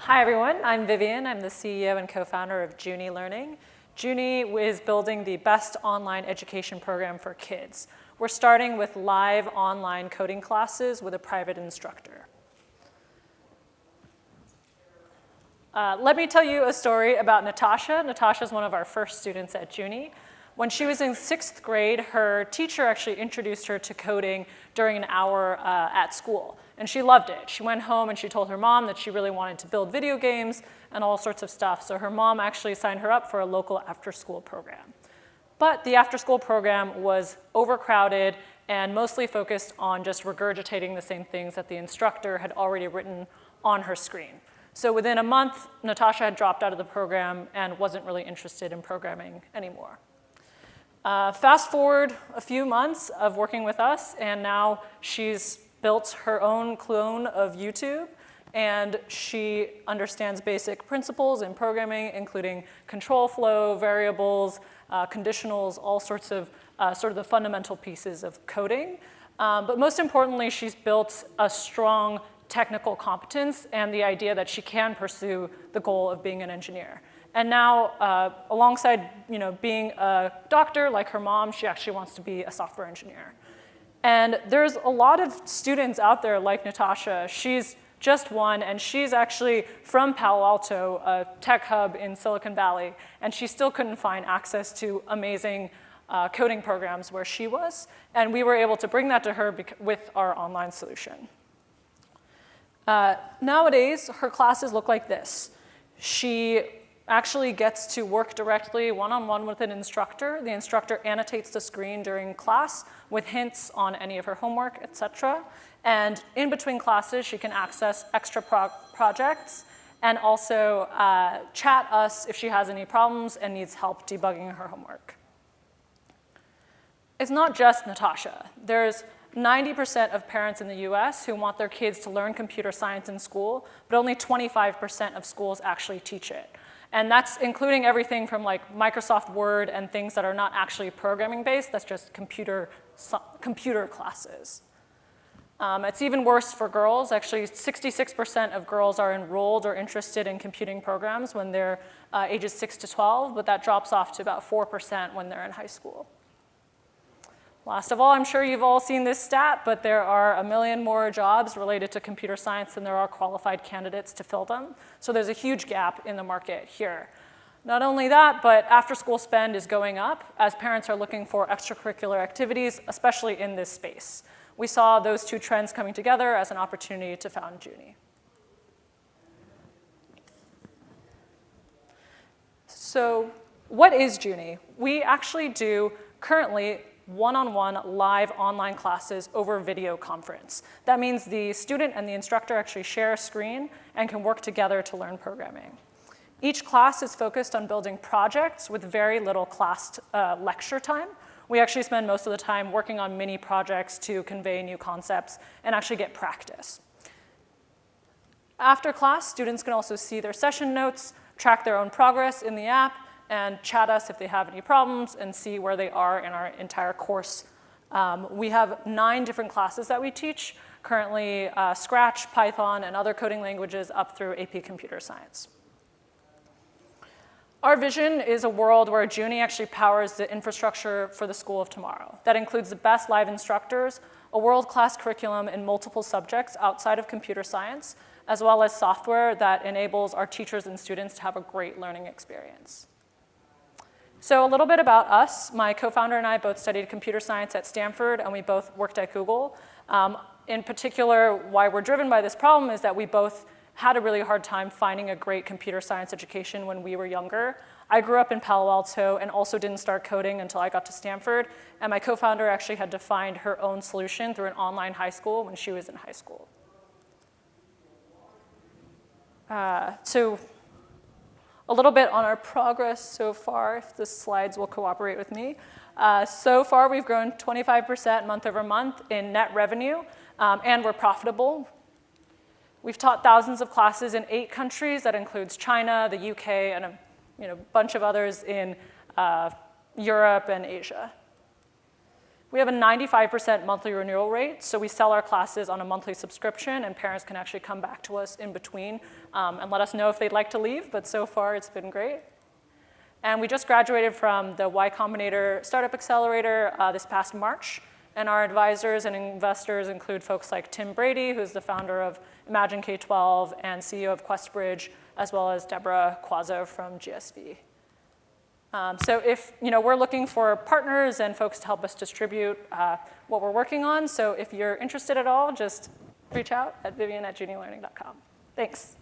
Hi everyone, I'm Vivian. I'm the CEO and co-founder of Juni Learning. Juni is building the best online education program for kids. We're starting with live online coding classes with a private instructor. Let me tell you a story about Natasha. Natasha is one of our first students at Juni. When she was in 6th grade, her teacher actually introduced her to coding during an hour at school, and she loved it. She went home and she told her mom that she really wanted to build video games and all sorts of stuff, so her mom actually signed her up for a local after-school program. But the after-school program was overcrowded and mostly focused on just regurgitating the same things that the instructor had already written on her screen. So within a month, Natasha had dropped out of the program and wasn't really interested in programming anymore. Fast forward a few months of working with us, and now she's built her own clone of YouTube, and she understands basic principles in programming, including control flow, variables, conditionals, all sorts of sort of the fundamental pieces of coding. But most importantly, she's built a strong technical competence and the idea that she can pursue the goal of being an engineer. And now, alongside being a doctor like her mom, she actually wants to be a software engineer. And there's a lot of students out there like Natasha. She's just one, and she's actually from Palo Alto, a tech hub in Silicon Valley, and she still couldn't find access to amazing coding programs where she was. And we were able to bring that to her with our online solution. Nowadays, her classes look like this. She actually gets to work directly one-on-one with an instructor. The instructor annotates the screen during class with hints on any of her homework, etc. And in between classes, she can access extra projects and also chat us if she has any problems and needs help debugging her homework. It's not just Natasha. There's 90% of parents in the US who want their kids to learn computer science in school, but only 25% of schools actually teach it. And that's including everything from like Microsoft Word and things that are not actually programming based, that's just computer classes. It's even worse for girls. Actually, 66% of girls are enrolled or interested in computing programs when they're ages 6 to 12, but that drops off to about 4% when they're in high school. Last of all, I'm sure you've all seen this stat, but there are 1 million more jobs related to computer science than there are qualified candidates to fill them. So there's a huge gap in the market here. Not only that, but after-school spend is going up as parents are looking for extracurricular activities, especially in this space. We saw those two trends coming together as an opportunity to found Juni. So what is Juni? We actually do currently one-on-one live online classes over video conference. That means the student and the instructor actually share a screen and can work together to learn programming. Each class is focused on building projects with very little class lecture time. We actually spend most of the time working on mini projects to convey new concepts and actually get practice. After class, students can also see their session notes, track their own progress in the app, and chat us if they have any problems and see where they are in our entire course. We have 9 different classes that we teach, currently Scratch, Python, and other coding languages up through AP Computer Science. Our vision is a world where Juni actually powers the infrastructure for the school of tomorrow. That includes the best live instructors, a world-class curriculum in multiple subjects outside of computer science, as well as software that enables our teachers and students to have a great learning experience. So a little bit about us. My co-founder and I both studied computer science at Stanford, and we both worked at Google. In particular, why we're driven by this problem is that we both had a really hard time finding a great computer science education when we were younger. I grew up in Palo Alto and also didn't start coding until I got to Stanford, and my co-founder actually had to find her own solution through an online high school when she was in high school. So a little bit on our progress so far, if the slides will cooperate with me. So far, we've grown 25% month over month in net revenue, and we're profitable. We've taught thousands of classes in 8 countries. That includes China, the UK, and a bunch of others in Europe and Asia. We have a 95% monthly renewal rate, so we sell our classes on a monthly subscription, and parents can actually come back to us in between and let us know if they'd like to leave, but so far it's been great. And we just graduated from the Y Combinator Startup Accelerator this past March, and our advisors and investors include folks like Tim Brady, who's the founder of Imagine K-12 and CEO of QuestBridge, as well as Deborah Quazzo from GSV. So if we're looking for partners and folks to help us distribute what we're working on, so if you're interested at all, just reach out at vivian@junilearning.com. Thanks.